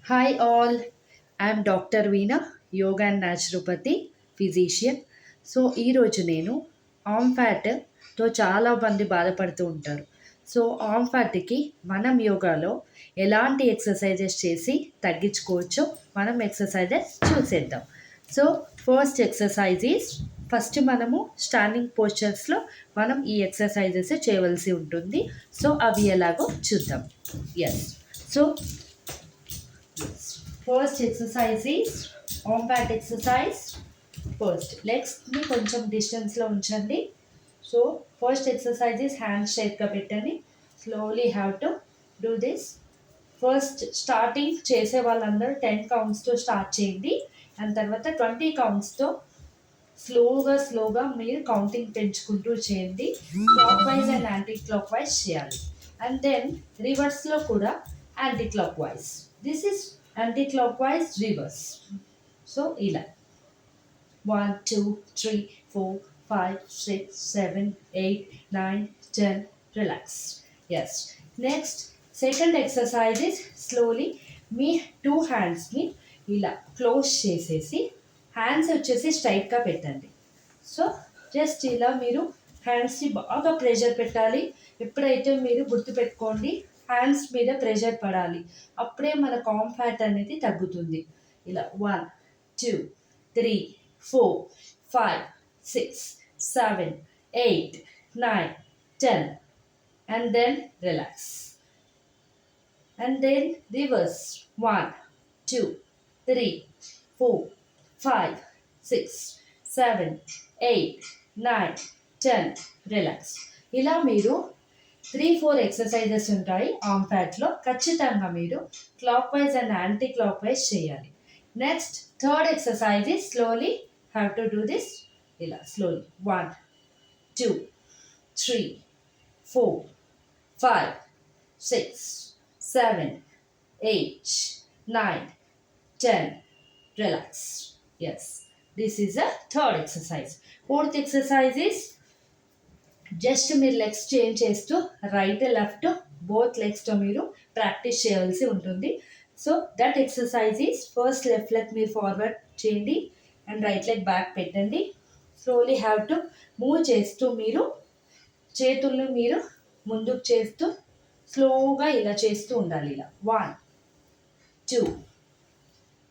Hi all, I'm Dr. Veena, yoga and naturopathy physician. So ఈరోజు నేను arm ఫ్యాట్తో చాలా మంది బాధపడుతూ ఉంటారు. సో ఆర్మ్ ఫ్యాట్కి మనం యోగాలో ఎలాంటి ఎక్సర్సైజెస్ చేసి తగ్గించుకోవచ్చో మనం ఎక్సర్సైజెస్ చూసేద్దాం. So first exercise is first మనము స్టాండింగ్ పోస్చర్స్లో మనం ఈ ఎక్సర్సైజెస్ చేయవలసి ఉంటుంది. సో అవి ఎలాగో చూద్దాం. Yes. So first exercise is arm fat exercise. First లెగ్స్ని కొంచెం డిస్టెన్స్లో ఉంచండి. So first exercise is hand స్ట్రైట్గా పెట్టండి. Slowly have to do this. First starting చేసే వాళ్ళందరూ 10 కౌంట్స్తో స్టార్ట్ చేయండి. అండ్ తర్వాత 20 కౌంట్స్తో స్లోగా మీరు కౌంటింగ్ పెంచుకుంటూ చేయండి. Clock wise and anticlockwise చేయాలి. అండ్ దెన్ రివర్స్లో కూడా anti clock wise. This is anti clock wise reverse. So ఇలా 1 2 3 4 5 6 7 8 9 10. Relax. Yes. Next second exercise is slowly మీ 2 హ్యాండ్స్ని ఇలా క్లోజ్ చేసేసి హ్యాండ్స్ వచ్చేసి స్ట్రైట్గా పెట్టండి. సో జస్ట్ ఇలా మీరు హ్యాండ్స్ని బాగా ప్రెషర్ పెట్టాలి. ఎప్పుడైతే మీరు గుర్తుపెట్టుకోండి, హ్యాండ్స్ మీద ప్రెషర్ పడాలి, అప్పుడే మన ఆర్మ్ ఫ్యాట్ అనేది తగ్గుతుంది. ఇలా 1 2 3 4 5 6 7 8 9 10 and then relax. And then reverse 1 2 3 4 5 6 7 8 9 10. Relax. ఇలా మీరు 3-4 ఎక్సర్సైజెస్ ఉంటాయి ఆర్మ్ ఫ్యాట్లో. ఖచ్చితంగా మీరు clockwise and anticlockwise చేయాలి. Next third exercise is slowly have to do this. ఇలా slowly 1 2 3 4 5 6 7 8 9 10. Relax. Yes. This is a third exercise. Fourth exercise is just మీరు legs change చేస్తూ right left both లెగ్స్తో మీరు practice చేయవలసి ఉంటుంది. So that exercise is first left leg మీరు forward చేయండి and right leg back పెట్టండి. స్లోలీ హ్యావ్ టు మూవ్ చేస్తూ మీరు చేతుల్ని మీరు ముందుకు చేస్తూ స్లోగా ఇలా చేస్తూ ఉండాలి. ఇలా 1 2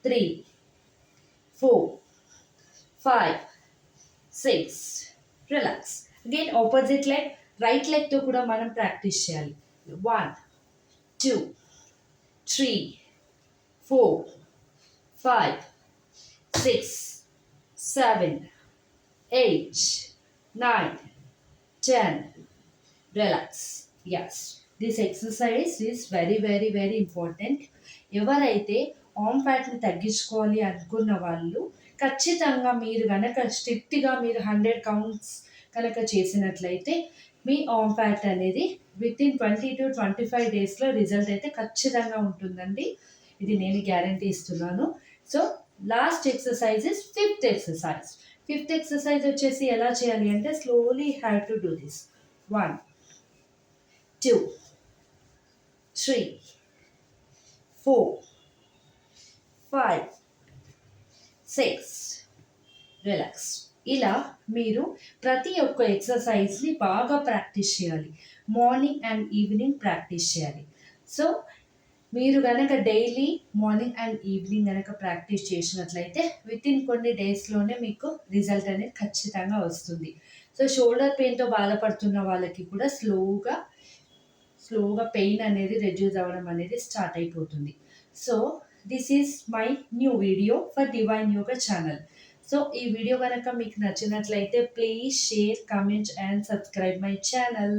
3 4 5 6. Relax. Again opposite leg right లెగ్తో కూడా మనం ప్రాక్టీస్ చేయాలి. 1 2 3 4 5 6 7 8 9 10. Relax. Yes. This exercise is very important. ఎవరైతే ఆర్మ్ ఫ్యాట్ని తగ్గించుకోవాలి అనుకున్న వాళ్ళు ఖచ్చితంగా మీరు కనుక స్ట్రిక్ట్గా మీరు 100 కౌంట్స్ కనుక చేసినట్లయితే మీ ఆర్మ్ ఫ్యాట్ అనేది వితిన్ 20 to 25 డేస్లో రిజల్ట్ అయితే ఖచ్చితంగా ఉంటుందండి. ఇది నేను గ్యారంటీ ఇస్తున్నాను. So last exercise is fifth exercise. Fifth exercise వచ్చేసి ఎలా చేయాలి అంటే slowly have to do this. 1 2 3 4 5 6. Relax. ఇలా మీరు ప్రతి ఒక్క ఎక్సర్సైజ్ని బాగా ప్రాక్టీస్ చేయాలి. మార్నింగ్ అండ్ ఈవినింగ్ ప్రాక్టీస్ చేయాలి. సో మీరు కనుక డైలీ మార్నింగ్ అండ్ ఈవినింగ్ కనుక ప్రాక్టీస్ చేసినట్లయితే వితిన్ కొన్ని డేస్లోనే మీకు రిజల్ట్ అనేది ఖచ్చితంగా వస్తుంది. సో షోల్డర్ పెయిన్తో బాధపడుతున్న వాళ్ళకి కూడా స్లోగా పెయిన్ అనేది రెడ్యూస్ అవ్వడం అనేది స్టార్ట్ అయిపోతుంది. So this is my new video for divine yoga channel. So ఈ వీడియో కనుక మీకు నచ్చినట్లయితే please share, comment and subscribe my channel.